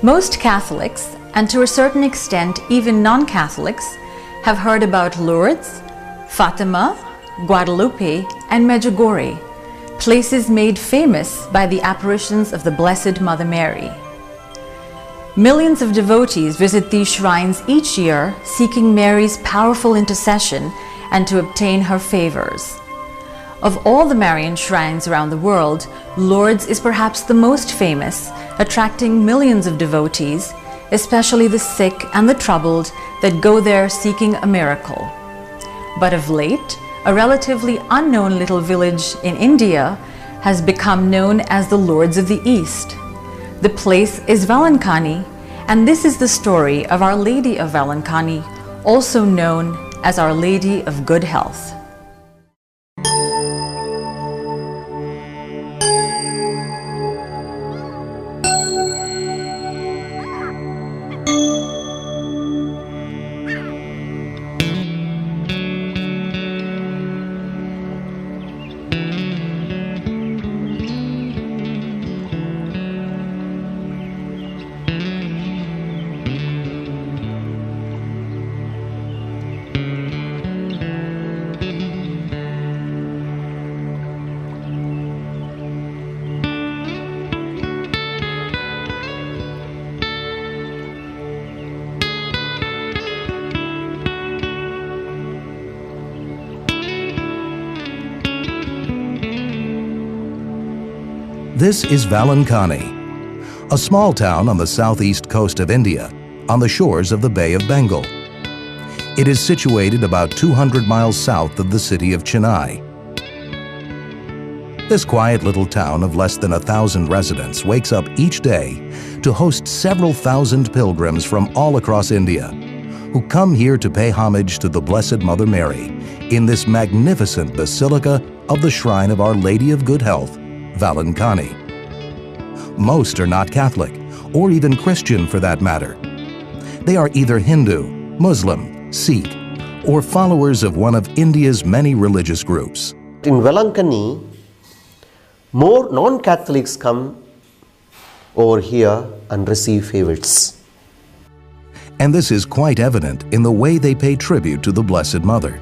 Most Catholics, and to a certain extent even non-Catholics, have heard about Lourdes, Fatima, Guadalupe, and Medjugorje, places made famous by the apparitions of the Blessed Mother Mary. Millions of devotees visit these shrines each year, seeking Mary's powerful intercession and to obtain her favors. Of all the Marian shrines around the world, Lourdes is perhaps the most famous, attracting millions of devotees, especially the sick and the troubled that go there seeking a miracle. But of late, a relatively unknown little village in India has become known as the Lourdes of the East. The place is Vailankanni, and this is the story of Our Lady of Vailankanni, also known as Our Lady of Good Health. This is Vailankanni, a small town on the southeast coast of India, on the shores of the Bay of Bengal. It is situated about 200 miles south of the city of Chennai. This quiet little town of less than 1,000 residents wakes up each day to host several thousand pilgrims from all across India, who come here to pay homage to the Blessed Mother Mary in this magnificent basilica of the Shrine of Our Lady of Good Health, Vailankanni. Most are not Catholic, or even Christian for that matter. They are either Hindu, Muslim, Sikh, or followers of one of India's many religious groups. In Vellanganni, more non-Catholics come over here and receive favors. And this is quite evident in the way they pay tribute to the Blessed Mother.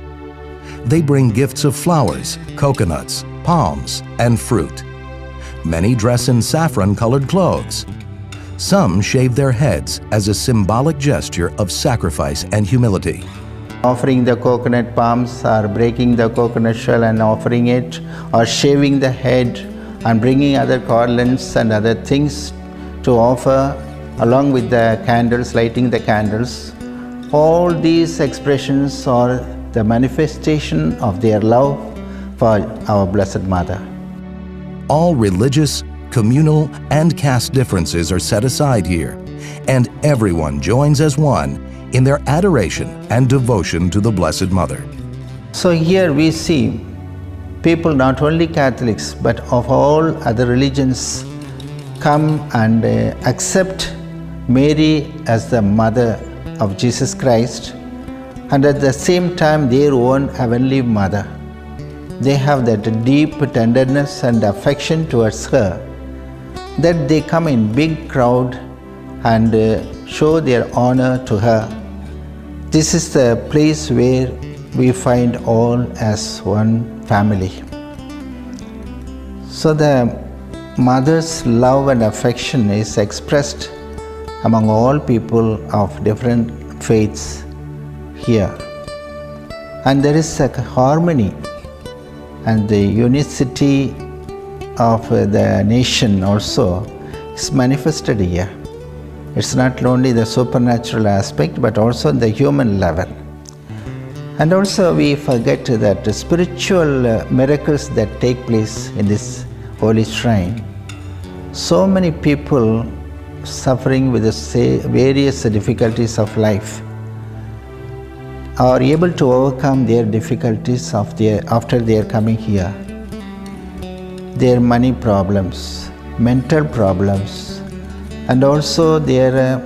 They bring gifts of flowers, coconuts, palms, and fruit. Many dress in saffron-colored clothes. Some shave their heads as a symbolic gesture of sacrifice and humility. Offering the coconut palms, or breaking the coconut shell and offering it, or shaving the head and bringing other garlands and other things to offer along with the candles, lighting the candles. All these expressions are the manifestation of their love for our Blessed Mother. All religious, communal, and caste differences are set aside here, and everyone joins as one in their adoration and devotion to the Blessed Mother. So here we see people, not only Catholics, but of all other religions, come and accept Mary as the Mother of Jesus Christ, and at the same time their own Heavenly Mother. They have that deep tenderness and affection towards her, that they come in big crowd and show their honor to her. This is the place where we find all as one family. So the mother's love and affection is expressed among all people of different faiths here. And there is a harmony and the unicity of the nation also is manifested here. It's not only the supernatural aspect, but also the human level. And also we forget that the spiritual miracles that take place in this holy shrine. So many people suffering with the various difficulties of life are able to overcome their difficulties after their coming here. Their money problems, mental problems, and also their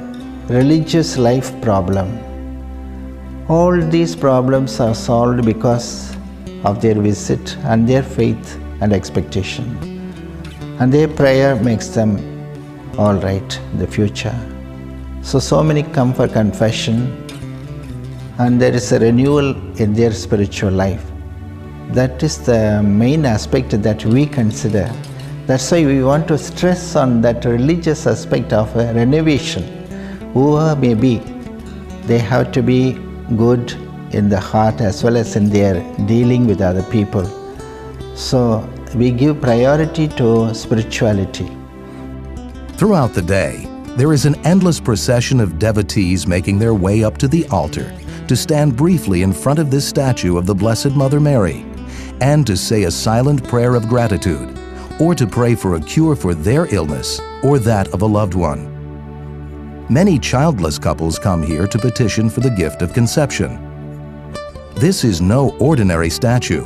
religious life problem. All these problems are solved because of their visit and their faith and expectation. And their prayer makes them all right in the future. So many come for confession, and there is a renewal in their spiritual life. That is the main aspect that we consider. That's why we want to stress on that religious aspect of a renovation. Whoever may be, they have to be good in the heart as well as in their dealing with other people. So we give priority to spirituality. Throughout the day, there is an endless procession of devotees making their way up to the altar to stand briefly in front of this statue of the Blessed Mother Mary and to say a silent prayer of gratitude or to pray for a cure for their illness or that of a loved one. Many childless couples come here to petition for the gift of conception. This is no ordinary statue.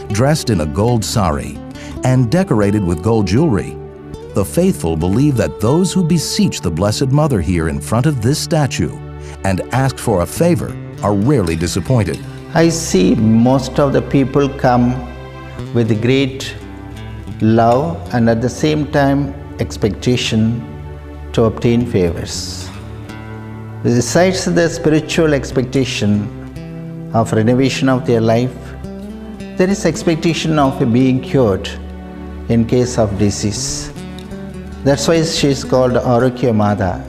Dressed in a gold sari and decorated with gold jewelry, the faithful believe that those who beseech the Blessed Mother here in front of this statue and ask for a favor are rarely disappointed. I see most of the people come with great love and at the same time expectation to obtain favors. Besides the spiritual expectation of renovation of their life, there is expectation of being cured in case of disease. That's why she is called Arogya Mata.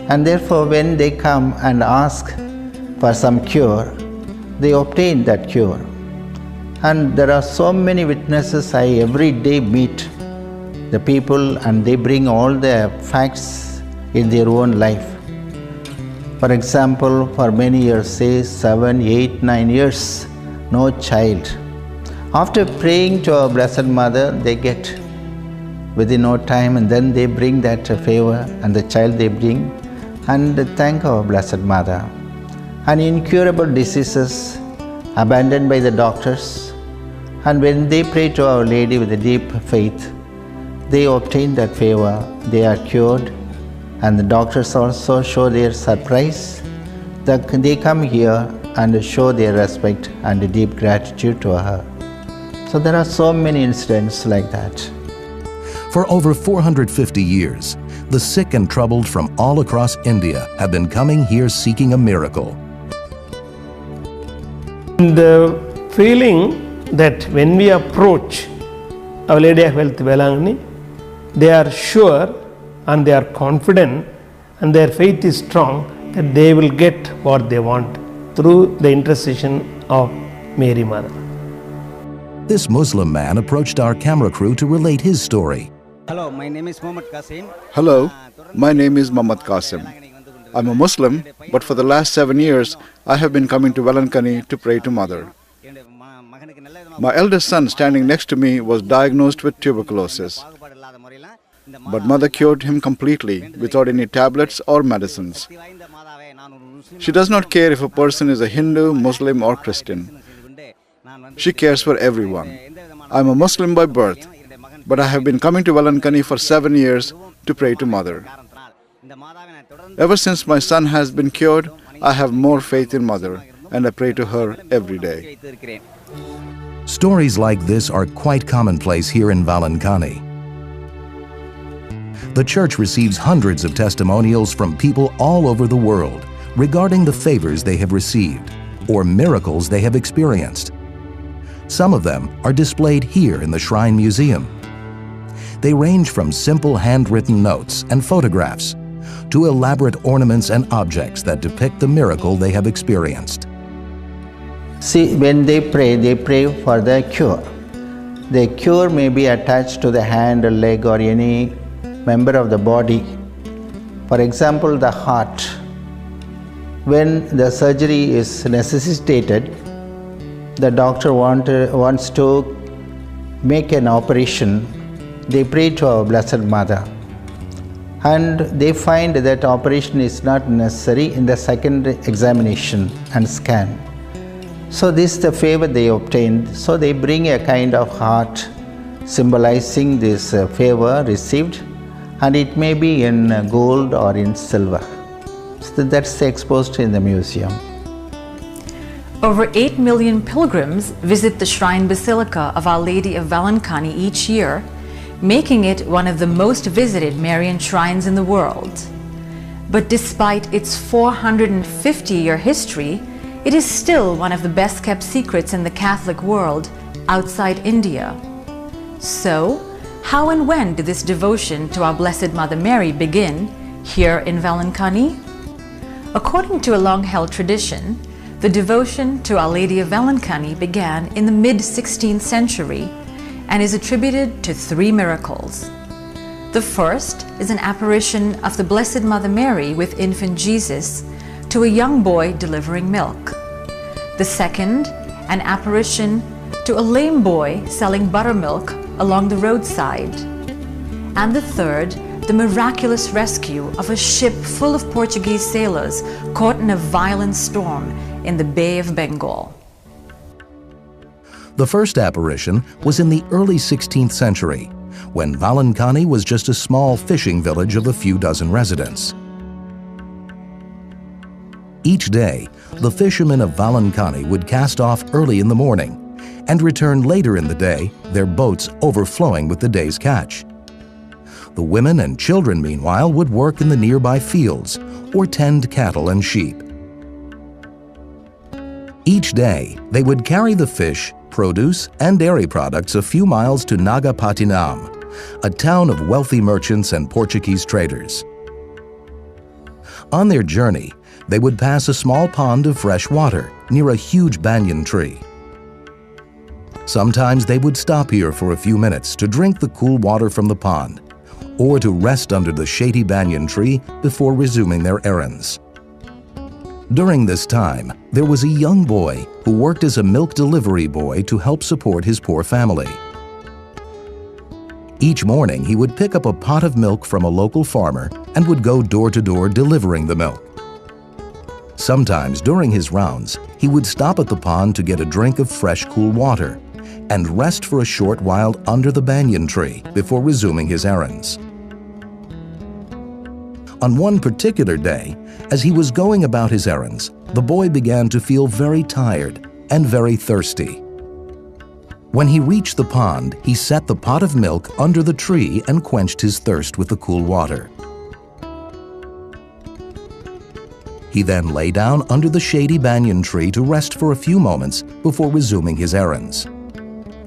And therefore when they come and ask for some cure, they obtain that cure. And there are so many witnesses I every day meet the people, and they bring all the facts in their own life. For example, for many years, say 7, 8, 9 years, no child. After praying to our Blessed Mother, they get within no time, and then they bring that favor and the child they bring and thank our Blessed Mother. And incurable diseases abandoned by the doctors, and when they pray to Our Lady with a deep faith, they obtain that favor, they are cured, and the doctors also show their surprise that they come here and show their respect and deep gratitude to her. So there are so many incidents like that. For over 450 years, the sick and troubled from all across India have been coming here seeking a miracle. The feeling that when we approach Our Lady of Health Vellanganni, they are sure and they are confident and their faith is strong that they will get what they want through the intercession of Mary Mother. This Muslim man approached our camera crew to relate his story. Hello, my name is Mohammed Qasim. Hello, my name is Mohammed Qasim. I'm a Muslim, but for the last 7 years, I have been coming to Vailankanni to pray to Mother. My eldest son standing next to me was diagnosed with tuberculosis. But Mother cured him completely without any tablets or medicines. She does not care if a person is a Hindu, Muslim or Christian. She cares for everyone. I'm a Muslim by birth, but I have been coming to Vellanganni for 7 years to pray to Mother. Ever since my son has been cured, I have more faith in Mother and I pray to her every day. Stories like this are quite commonplace here in Vailankanni. The church receives hundreds of testimonials from people all over the world regarding the favors they have received or miracles they have experienced. Some of them are displayed here in the Shrine Museum. They range from simple handwritten notes and photographs to elaborate ornaments and objects that depict the miracle they have experienced. See, when they pray for the cure. The cure may be attached to the hand or leg or any member of the body. For example, the heart. When the surgery is necessitated, the doctor wants to make an operation, they pray to our Blessed Mother. And they find that operation is not necessary in the second examination and scan. So this is the favor they obtained. So they bring a kind of heart symbolizing this favor received, and it may be in gold or in silver. So that's exposed in the museum. Over 8 million pilgrims visit the Shrine Basilica of Our Lady of Vailankanni each year, making it one of the most visited Marian shrines in the world. but despite its 450-year history, it is still one of the best-kept secrets in the Catholic world outside India. So, how and when did this devotion to our Blessed Mother Mary begin here in Vailankanni? According to a long-held tradition, the devotion to Our Lady of Vellanganni began in the mid-16th century and is attributed to 3 miracles. The first is an apparition of the Blessed Mother Mary with infant Jesus to a young boy delivering milk. The second, an apparition to a lame boy selling buttermilk along the roadside. And the third, the miraculous rescue of a ship full of Portuguese sailors caught in a violent storm in the Bay of Bengal. The first apparition was in the early 16th century, when Vailankanni was just a small fishing village of a few dozen residents. Each day, the fishermen of Vailankanni would cast off early in the morning and return later in the day, their boats overflowing with the day's catch. The women and children, meanwhile, would work in the nearby fields or tend cattle and sheep. Each day, they would carry the fish, produce, and dairy products a few miles to Nagapattinam, a town of wealthy merchants and Portuguese traders. On their journey, they would pass a small pond of fresh water near a huge banyan tree. Sometimes they would stop here for a few minutes to drink the cool water from the pond, or to rest under the shady banyan tree before resuming their errands. During this time, there was a young boy who worked as a milk delivery boy to help support his poor family. Each morning, he would pick up a pot of milk from a local farmer and would go door to door delivering the milk. Sometimes during his rounds, he would stop at the pond to get a drink of fresh, cool water and rest for a short while under the banyan tree before resuming his errands. On one particular day, as he was going about his errands, the boy began to feel very tired and very thirsty. When he reached the pond, he set the pot of milk under the tree and quenched his thirst with the cool water. He then lay down under the shady banyan tree to rest for a few moments before resuming his errands.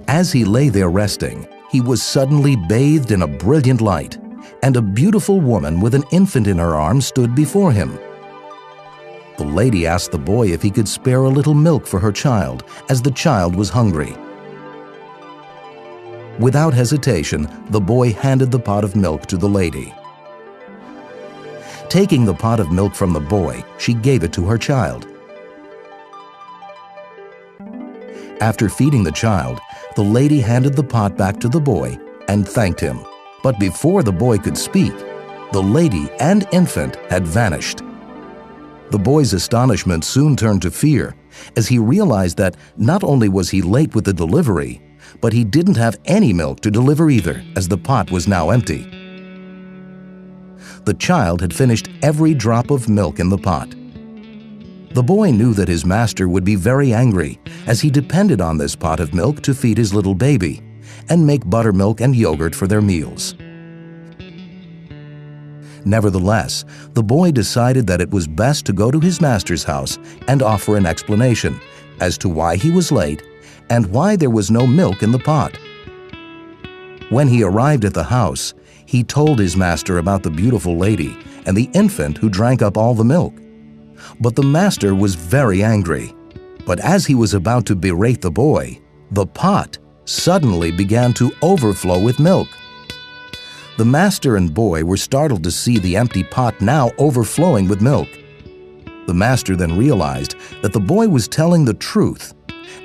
As he lay there resting, he was suddenly bathed in a brilliant light, and a beautiful woman with an infant in her arms stood before him. The lady asked the boy if he could spare a little milk for her child, as the child was hungry. Without hesitation, the boy handed the pot of milk to the lady. Taking the pot of milk from the boy, she gave it to her child. After feeding the child, the lady handed the pot back to the boy and thanked him. But before the boy could speak, the lady and infant had vanished. The boy's astonishment soon turned to fear as he realized that not only was he late with the delivery, but he didn't have any milk to deliver either, as the pot was now empty. The child had finished every drop of milk in the pot. The boy knew that his master would be very angry, as he depended on this pot of milk to feed his little baby and make buttermilk and yogurt for their meals. Nevertheless, the boy decided that it was best to go to his master's house and offer an explanation as to why he was late and why there was no milk in the pot. When he arrived at the house, he told his master about the beautiful lady and the infant who drank up all the milk. But the master was very angry. But as he was about to berate the boy, the pot suddenly began to overflow with milk. The master and boy were startled to see the empty pot now overflowing with milk. The master then realized that the boy was telling the truth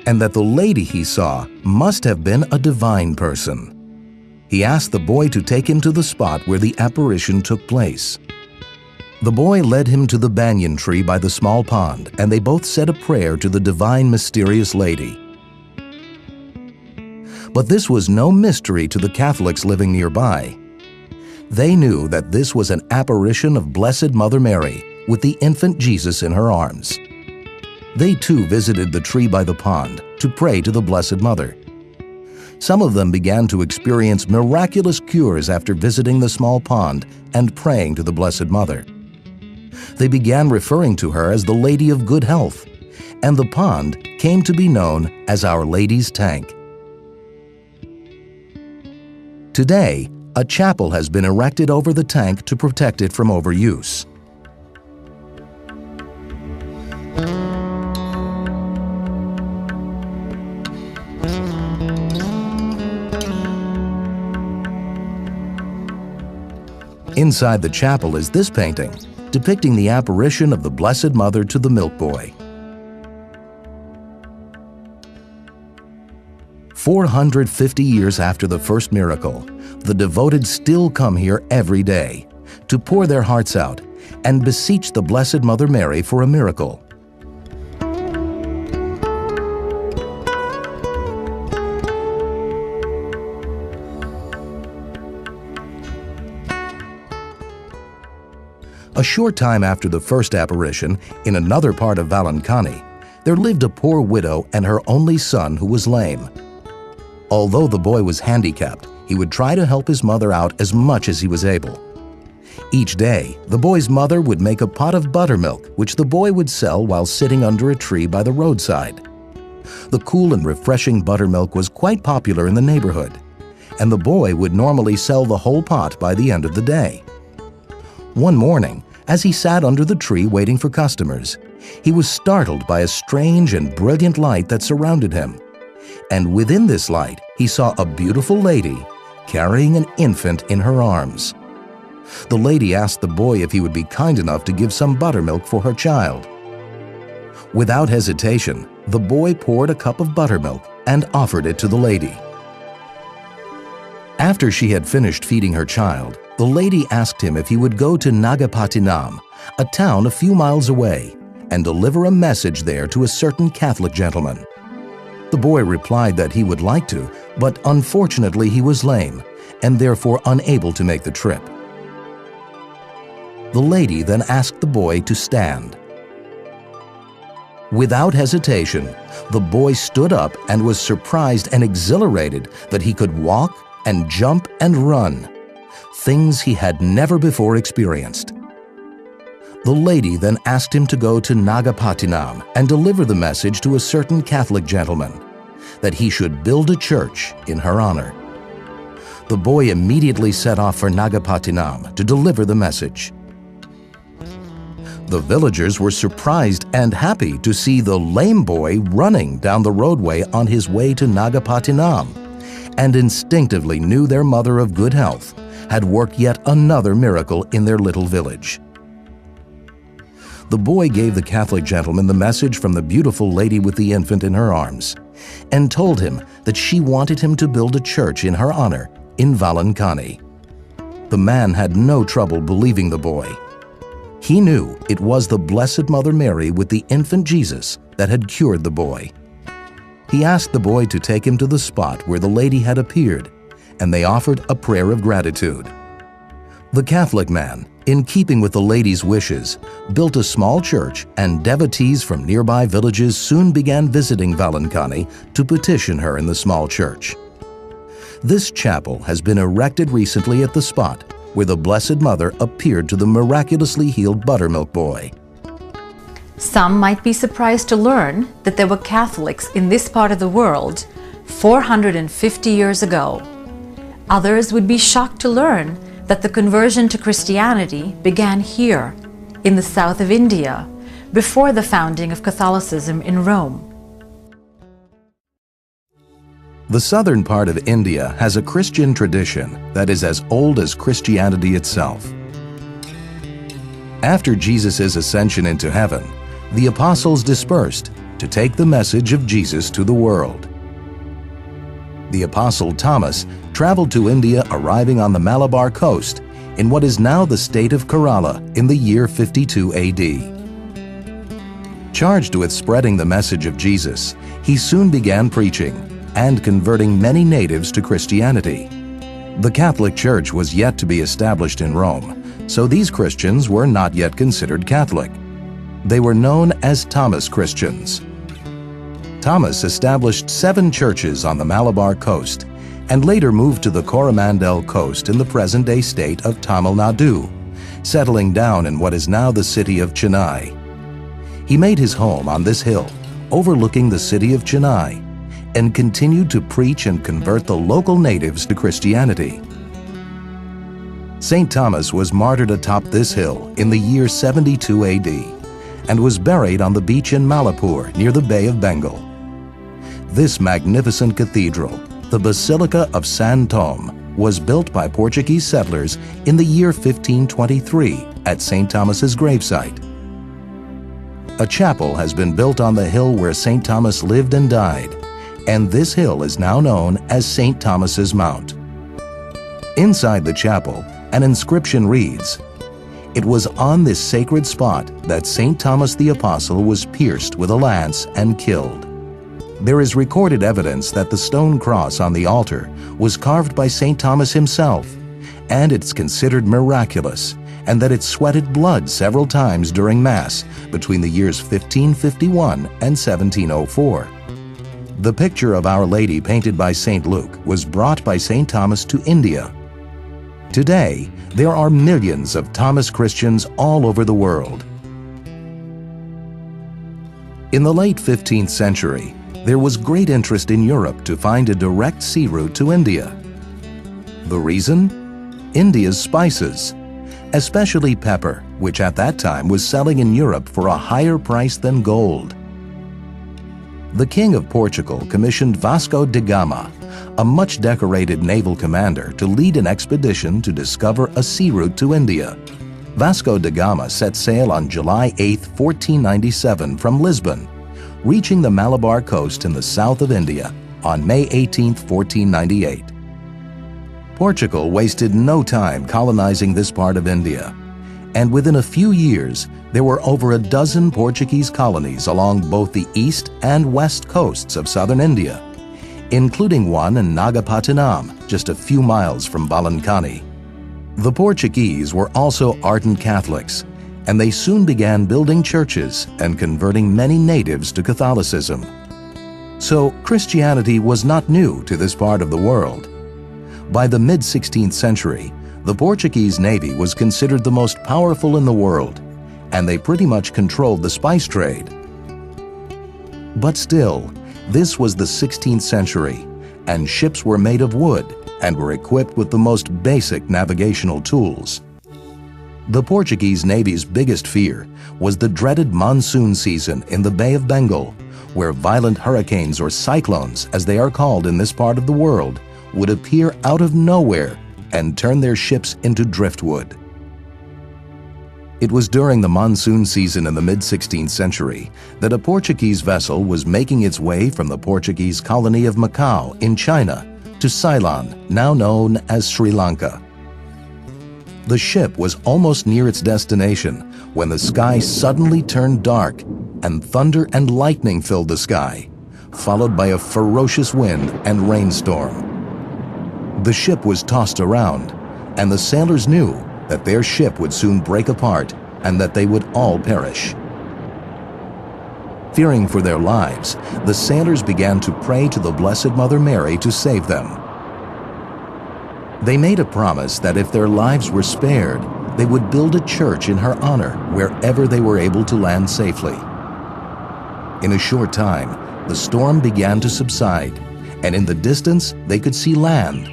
and that the lady he saw must have been a divine person. He asked the boy to take him to the spot where the apparition took place. The boy led him to the banyan tree by the small pond, and they both said a prayer to the divine mysterious lady. But this was no mystery to the Catholics living nearby. They knew that this was an apparition of Blessed Mother Mary with the infant Jesus in her arms. They too visited the tree by the pond to pray to the Blessed Mother. Some of them began to experience miraculous cures after visiting the small pond and praying to the Blessed Mother. They began referring to her as the Lady of Good Health, and the pond came to be known as Our Lady's Tank. Today, a chapel has been erected over the tank to protect it from overuse. Inside the chapel is this painting, depicting the apparition of the Blessed Mother to the Milk Boy. 450 years after the first miracle, the devoted still come here every day to pour their hearts out and beseech the Blessed Mother Mary for a miracle. A short time after the first apparition, in another part of Vailankanni, there lived a poor widow and her only son who was lame. Although the boy was handicapped, he would try to help his mother out as much as he was able. Each day, the boy's mother would make a pot of buttermilk, which the boy would sell while sitting under a tree by the roadside. The cool and refreshing buttermilk was quite popular in the neighborhood, and the boy would normally sell the whole pot by the end of the day. One morning, as he sat under the tree waiting for customers, he was startled by a strange and brilliant light that surrounded him. And within this light, he saw a beautiful lady carrying an infant in her arms. The lady asked the boy if he would be kind enough to give some buttermilk for her child. Without hesitation, the boy poured a cup of buttermilk and offered it to the lady. After she had finished feeding her child, the lady asked him if he would go to Nagapattinam, a town a few miles away, and deliver a message there to a certain Catholic gentleman. The boy replied that he would like to, but unfortunately he was lame and therefore unable to make the trip. The lady then asked the boy to stand. Without hesitation, the boy stood up and was surprised and exhilarated that he could walk and jump and run, things he had never before experienced. The lady then asked him to go to Nagapattinam and deliver the message to a certain Catholic gentleman, that he should build a church in her honor. The boy immediately set off for Nagapattinam to deliver the message. The villagers were surprised and happy to see the lame boy running down the roadway on his way to Nagapattinam, and instinctively knew their mother of good health had worked yet another miracle in their little village. The boy gave the Catholic gentleman the message from the beautiful lady with the infant in her arms, and told him that she wanted him to build a church in her honor in Vailankanni. The man had no trouble believing the boy. He knew it was the Blessed Mother Mary with the infant Jesus that had cured the boy. He asked the boy to take him to the spot where the lady had appeared, and they offered a prayer of gratitude. The Catholic man, in keeping with the lady's wishes, built a small church, and devotees from nearby villages soon began visiting Vailankanni to petition her in the small church. This chapel has been erected recently at the spot where the Blessed Mother appeared to the miraculously healed buttermilk boy. Some might be surprised to learn that there were Catholics in this part of the world 450 years ago. Others would be shocked to learn that the conversion to Christianity began here, in the south of India, before the founding of Catholicism in Rome. The southern part of India has a Christian tradition that is as old as Christianity itself. After Jesus' ascension into heaven, the apostles dispersed to take the message of Jesus to the world. The apostle Thomas traveled to India, arriving on the Malabar coast in what is now the state of Kerala in the year 52 AD. Charged with spreading the message of Jesus, he soon began preaching and converting many natives to Christianity. The Catholic Church was yet to be established in Rome, so these Christians were not yet considered Catholic. They were known as Thomas Christians. Thomas established 7 churches on the Malabar coast and later moved to the Coromandel coast in the present-day state of Tamil Nadu settling down in what is now the city of Chennai. He made his home on this hill, overlooking the city of Chennai, and continued to preach and convert the local natives to Christianity. St. Thomas was martyred atop this hill in the year 72 AD and was buried on the beach in Malapur near the Bay of Bengal. This magnificent cathedral, the Basilica of San Thome, was built by Portuguese settlers in the year 1523 at St. Thomas's gravesite. A chapel has been built on the hill where St. Thomas lived and died, and this hill is now known as St. Thomas's Mount. Inside the chapel, an inscription reads, "It was on this sacred spot that St. Thomas the Apostle was pierced with a lance and killed." There is recorded evidence that the stone cross on the altar was carved by St. Thomas himself, and it's considered miraculous, and that it sweated blood several times during Mass between the years 1551 and 1704. The picture of Our Lady painted by St. Luke was brought by St. Thomas to India. Today, there are millions of Thomas Christians all over the world. In the late 15th century, there was great interest in Europe to find a direct sea route to India. The reason? India's spices, especially pepper, which at that time was selling in Europe for a higher price than gold. The King of Portugal commissioned Vasco da Gama, a much decorated naval commander, to lead an expedition to discover a sea route to India. Vasco da Gama set sail on July 8, 1497 from Lisbon, reaching the Malabar coast in the south of India on May 18, 1498. Portugal wasted no time colonizing this part of India, and within a few years, there were over a dozen Portuguese colonies along both the east and west coasts of southern India, including one in Nagapattinam, just a few miles from Vailankanni. The Portuguese were also ardent Catholics, and they soon began building churches and converting many natives to Catholicism. So Christianity was not new to this part of the world. By the mid-16th century, the Portuguese Navy was considered the most powerful in the world, and they pretty much controlled the spice trade. But still, this was the 16th century, and ships were made of wood and were equipped with the most basic navigational tools. The Portuguese Navy's biggest fear was the dreaded monsoon season in the Bay of Bengal, where violent hurricanes or cyclones, as they are called in this part of the world, would appear out of nowhere and turn their ships into driftwood. It was during the monsoon season in the mid-16th century that a Portuguese vessel was making its way from the Portuguese colony of Macau in China to Ceylon, now known as Sri Lanka. The ship was almost near its destination when the sky suddenly turned dark and thunder and lightning filled the sky, followed by a ferocious wind and rainstorm. The ship was tossed around, and the sailors knew that their ship would soon break apart and that they would all perish. Fearing for their lives, the sailors began to pray to the Blessed Mother Mary to save them. They made a promise that if their lives were spared, they would build a church in her honor wherever they were able to land safely. In a short time, the storm began to subside, and in the distance they could see land.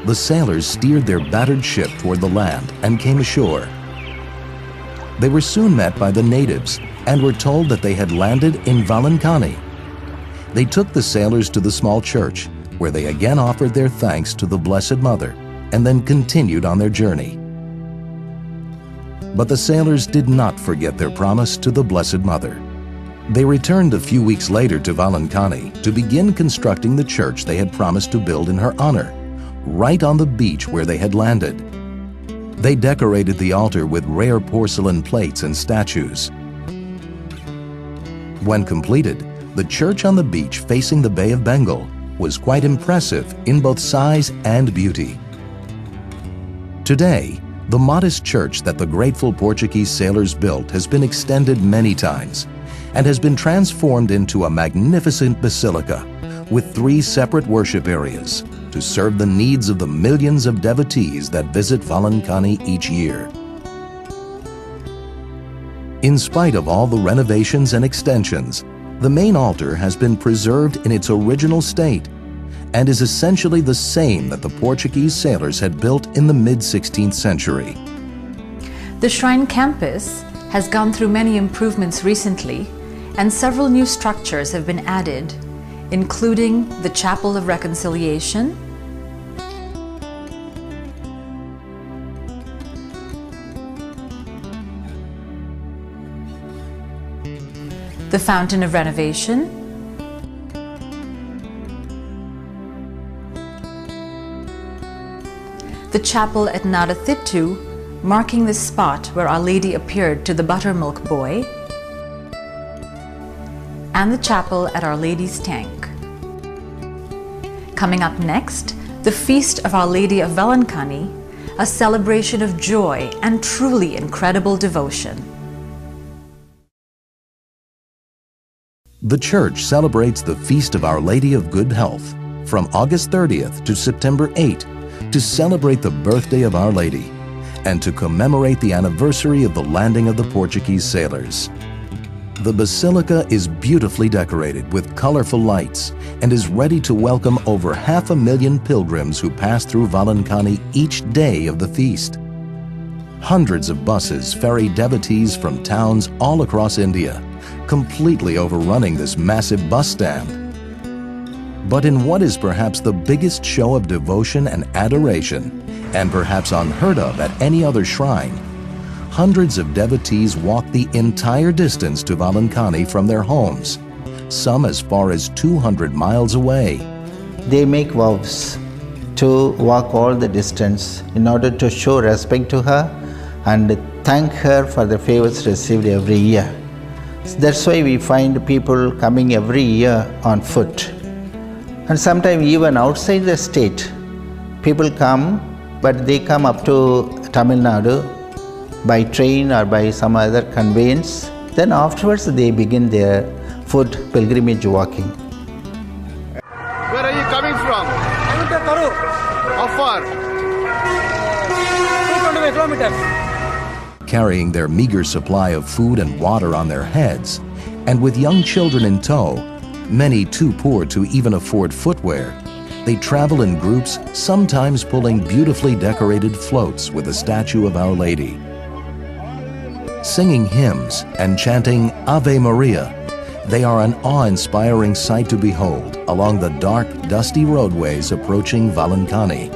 The sailors steered their battered ship toward the land and came ashore. They were soon met by the natives and were told that they had landed in Vellanganni. They took the sailors to the small church, where they again offered their thanks to the Blessed Mother and then continued on their journey. But the sailors did not forget their promise to the Blessed Mother. They returned a few weeks later to Vailankanni to begin constructing the church they had promised to build in her honor, right on the beach where they had landed. They decorated the altar with rare porcelain plates and statues. When completed, the church on the beach facing the Bay of Bengal was quite impressive in both size and beauty. Today, the modest church that the grateful Portuguese sailors built has been extended many times and has been transformed into a magnificent basilica with 3 separate worship areas to serve the needs of the millions of devotees that visit Vailankanni each year. In spite of all the renovations and extensions, the main altar has been preserved in its original state and is essentially the same that the Portuguese sailors had built in the mid-16th century. The shrine campus has gone through many improvements recently, and several new structures have been added, including the Chapel of Reconciliation, the Fountain of Renovation, the chapel at Nadathittu, marking the spot where Our Lady appeared to the buttermilk boy, and the chapel at Our Lady's Tank. Coming up next, the Feast of Our Lady of Vellankanni, a celebration of joy and truly incredible devotion. The church celebrates the Feast of Our Lady of Good Health from August 30th to September 8th to celebrate the birthday of Our Lady and to commemorate the anniversary of the landing of the Portuguese sailors. The basilica is beautifully decorated with colorful lights and is ready to welcome over 500,000 pilgrims who pass through Vailankanni each day of the feast. Hundreds of buses ferry devotees from towns all across India, completely overrunning this massive bus stand. But in what is perhaps the biggest show of devotion and adoration, and perhaps unheard of at any other shrine, hundreds of devotees walk the entire distance to Vailankanni from their homes, some as far as 200 miles away. They make vows to walk all the distance in order to show respect to her and thank her for the favors received every year. That's why we find people coming every year on foot. And sometimes even outside the state, people come, but they come up to Tamil Nadu by train or by some other conveyance. Then afterwards they begin their foot pilgrimage walking. Where are you coming from? How far? 225 kilometers. Carrying their meager supply of food and water on their heads, and with young children in tow, many too poor to even afford footwear, they travel in groups, sometimes pulling beautifully decorated floats with a statue of Our Lady. Singing hymns and chanting Ave Maria, they are an awe-inspiring sight to behold along the dark, dusty roadways approaching Vailankanni.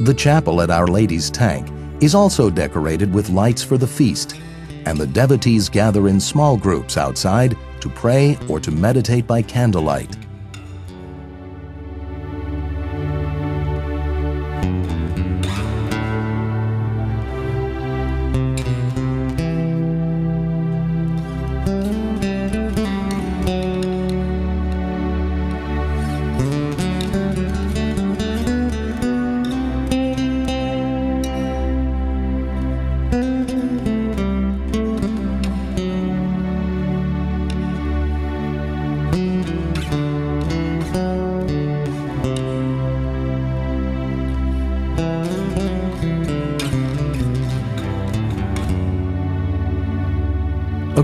The chapel at Our Lady's Tank is also decorated with lights for the feast, and the devotees gather in small groups outside to pray or to meditate by candlelight.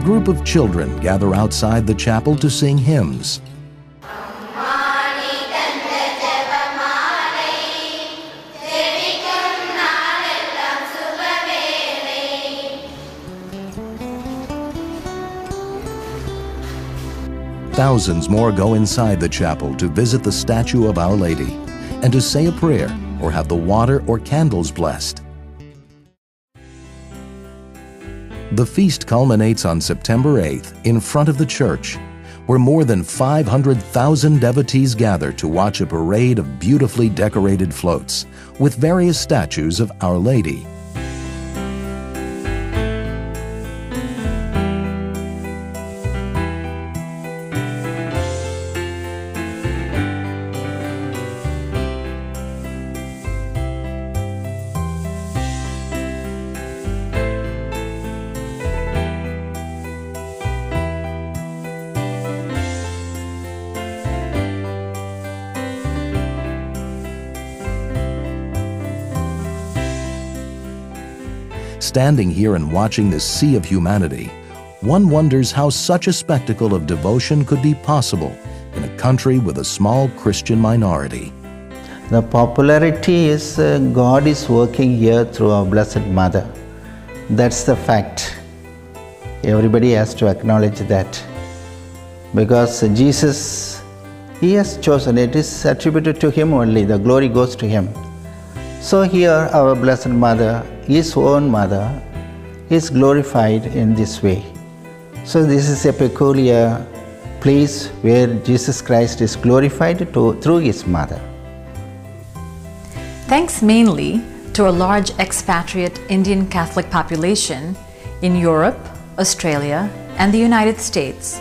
group of children gather outside the chapel to sing hymns. Thousands more go inside the chapel to visit the statue of Our Lady and to say a prayer or have the water or candles blessed. The feast culminates on September 8th in front of the church, where more than 500,000 devotees gather to watch a parade of beautifully decorated floats with various statues of Our Lady. Standing here and watching this sea of humanity, one wonders how such a spectacle of devotion could be possible in a country with a small Christian minority. The popularity is God is working here through our Blessed Mother. That's the fact. Everybody has to acknowledge that. Because Jesus, He has chosen, it is attributed to Him only, the glory goes to Him. So here our Blessed Mother, His own Mother, is glorified in this way. So this is a peculiar place where Jesus Christ is glorified through His Mother. Thanks mainly to a large expatriate Indian Catholic population in Europe, Australia, and the United States,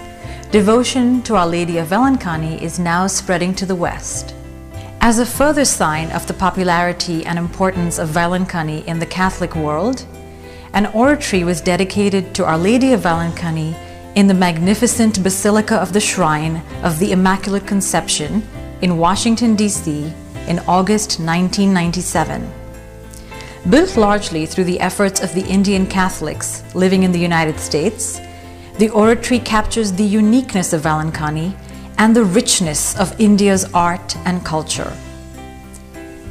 devotion to Our Lady of Vellankanni is now spreading to the West. As a further sign of the popularity and importance of Vailankanni in the Catholic world, an oratory was dedicated to Our Lady of Vellankanni in the magnificent Basilica of the Shrine of the Immaculate Conception in Washington, D.C. in August 1997. Built largely through the efforts of the Indian Catholics living in the United States, the oratory captures the uniqueness of Vellankanni and the richness of India's art and culture.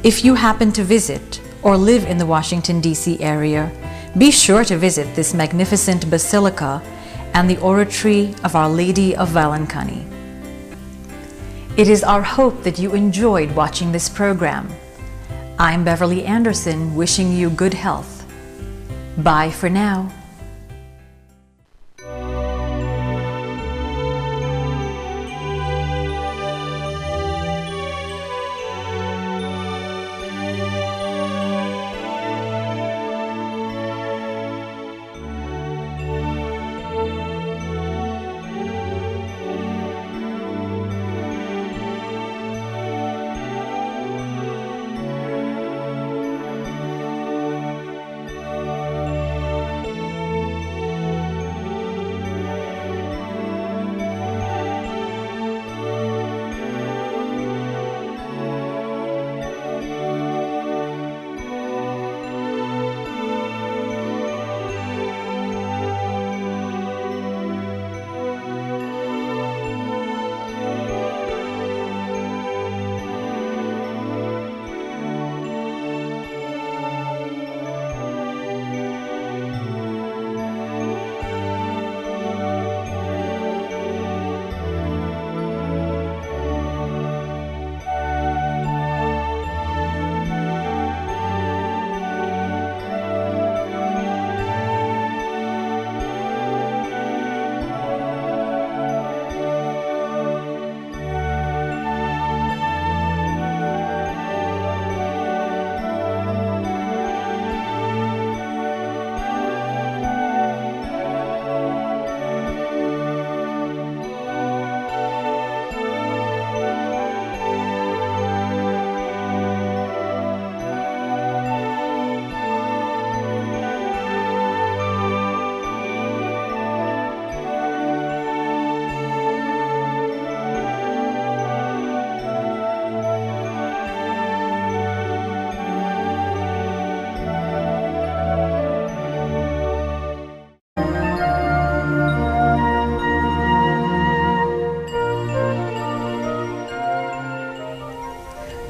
If you happen to visit or live in the Washington, D.C. area, be sure to visit this magnificent basilica and the oratory of Our Lady of Vellankanni. It is our hope that you enjoyed watching this program. I'm Beverly Anderson, wishing you good health. Bye for now.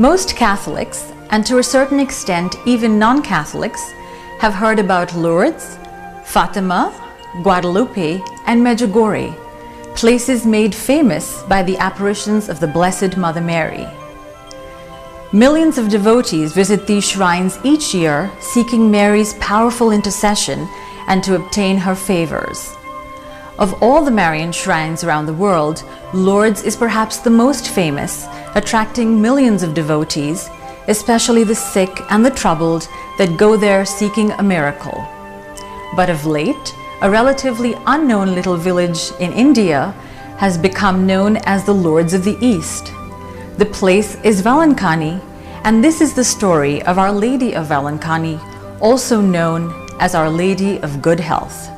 Most Catholics, and to a certain extent even non-Catholics, have heard about Lourdes, Fatima, Guadalupe, and Medjugorje, places made famous by the apparitions of the Blessed Mother Mary. Millions of devotees visit these shrines each year, seeking Mary's powerful intercession and to obtain her favors. Of all the Marian shrines around the world, Lourdes is perhaps the most famous, attracting millions of devotees, especially the sick and the troubled that go there seeking a miracle. But of late, a relatively unknown little village in India has become known as the Lourdes of the East. The place is Vailankanni, and this is the story of Our Lady of Vailankanni, also known as Our Lady of Good Health.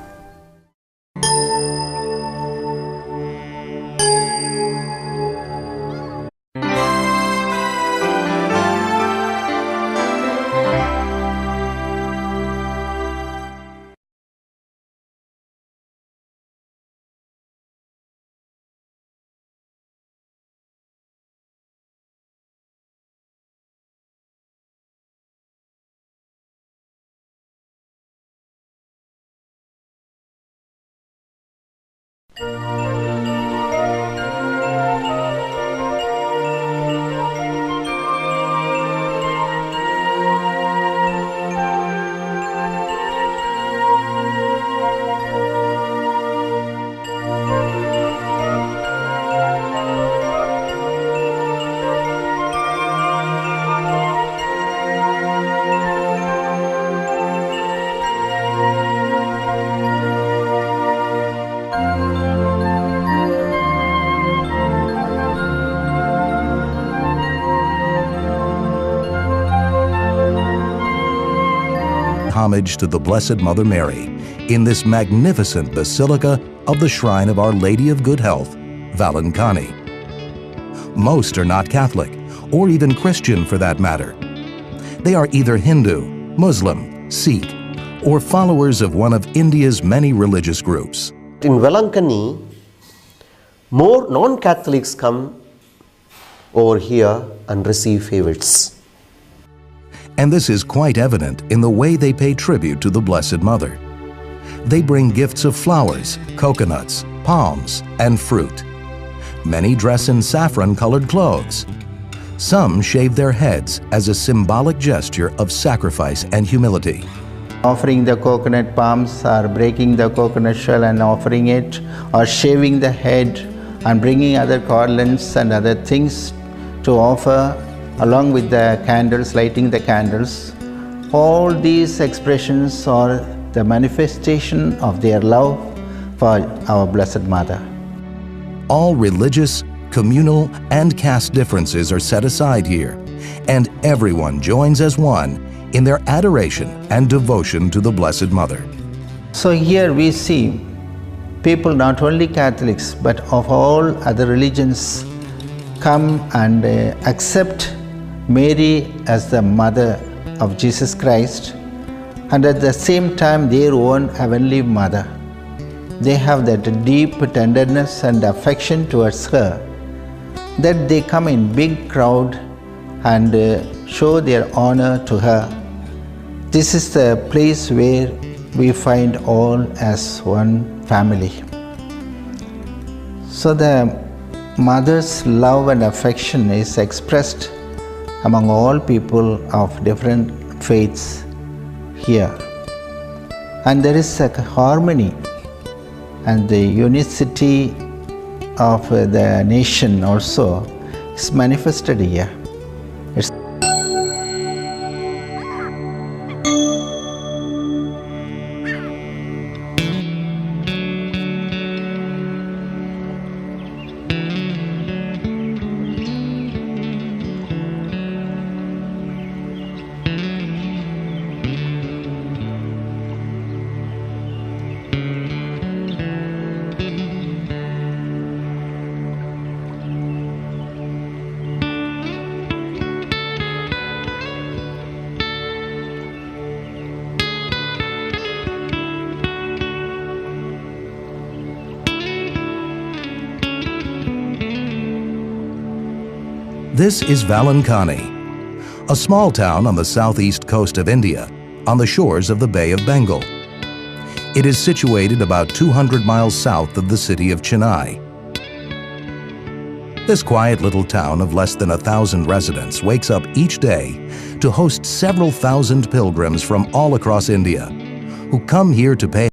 Homage to the Blessed Mother Mary in this magnificent Basilica of the Shrine of Our Lady of Good Health, Vailankanni. Most are not Catholic, or even Christian for that matter. They are either Hindu, Muslim, Sikh, or followers of one of India's many religious groups. In Vellanganni, more non-Catholics come over here and receive favors. And this is quite evident in the way they pay tribute to the Blessed Mother. They bring gifts of flowers, coconuts, palms, and fruit. Many dress in saffron-colored clothes. Some shave their heads as a symbolic gesture of sacrifice and humility. Offering the coconut palms, or breaking the coconut shell and offering it, or shaving the head and bringing other garlands and other things to offer, along with the candles, lighting the candles. All these expressions are the manifestation of their love for our Blessed Mother. All religious, communal, and caste differences are set aside here, and everyone joins as one in their adoration and devotion to the Blessed Mother. So here we see people, not only Catholics, but of all other religions, come and accept Mary as the Mother of Jesus Christ, and at the same time their own Heavenly Mother. They have that deep tenderness and affection towards her, that they come in big crowd and show their honor to her. This is the place where we find all as one family. So the Mother's love and affection is expressed among all people of different faiths here. And there is a harmony and the unicity of the nation also is manifested here. This is Vailankanni, a small town on the southeast coast of India, on the shores of the Bay of Bengal. It is situated about 200 miles south of the city of Chennai. This quiet little town of less than 1,000 residents wakes up each day to host several thousand pilgrims from all across India who come here to pay